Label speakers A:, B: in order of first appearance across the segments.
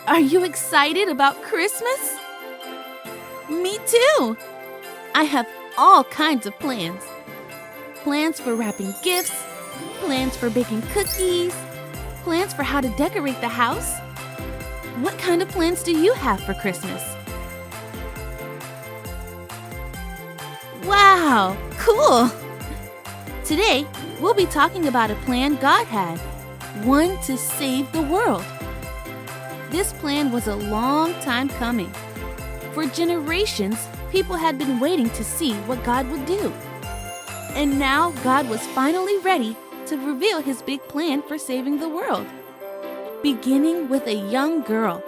A: Are you excited about Christmas? Me too! I have all kinds of plans. Plans for wrapping gifts, plans for baking cookies, plans for how to decorate the house. What kind of plans do you have for Christmas? Wow, cool! Today, we'll be talking about a plan God had, one to save the world. This plan was a long time coming. For generations, people had been waiting to see what God would do. And now God was finally ready to reveal his big plan for saving the world, beginning with a young girl.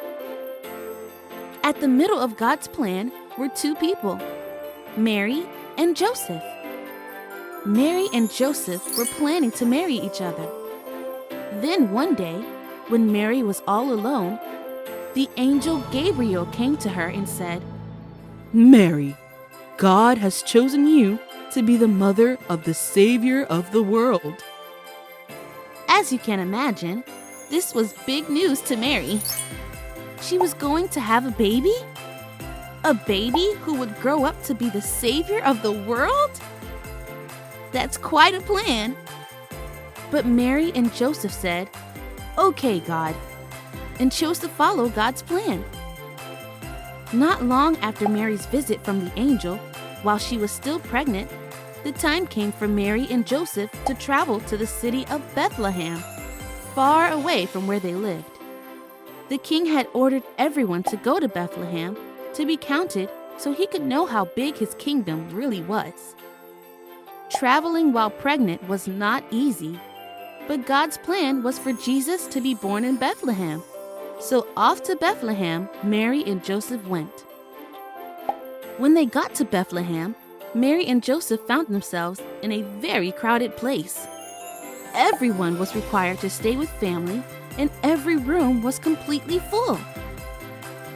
A: At the middle of God's plan were two people, Mary and Joseph. Mary and Joseph were planning to marry each other. Then one day, when Mary was all alone, the angel Gabriel came to her and said,
B: Mary, God has chosen you to be the mother of the Savior of the world.
A: As you can imagine, this was big news to Mary. She was going to have a baby? A baby who would grow up to be the Savior of the world? That's quite a plan. But Mary and Joseph said, "Okay, God," and chose to follow God's plan. Not long after Mary's visit from the angel, while she was still pregnant, the time came for Mary and Joseph to travel to the city of Bethlehem, far away from where they lived. The king had ordered everyone to go to Bethlehem to be counted so he could know how big his kingdom really was. Traveling while pregnant was not easy, but God's plan was for Jesus to be born in Bethlehem. So off to Bethlehem, Mary and Joseph went. When they got to Bethlehem, Mary and Joseph found themselves in a very crowded place. Everyone was required to stay with family, and every room was completely full.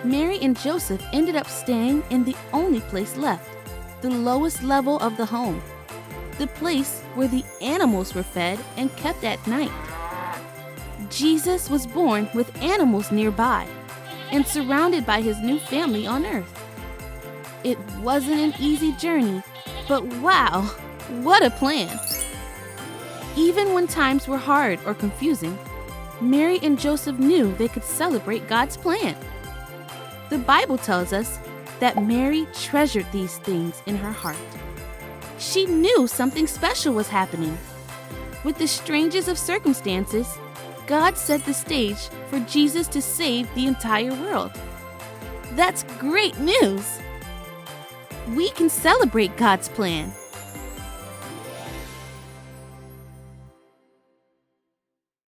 A: Mary and Joseph ended up staying in the only place left, the lowest level of the home, the place where the animals were fed and kept at night. Jesus was born with animals nearby and surrounded by his new family on earth. It wasn't an easy journey, but wow, what a plan! Even when times were hard or confusing, Mary and Joseph knew they could celebrate God's plan. The Bible tells us that Mary treasured these things in her heart. She knew something special was happening. With the strangest of circumstances, God set the stage for Jesus to save the entire world. That's great news! We can celebrate God's plan.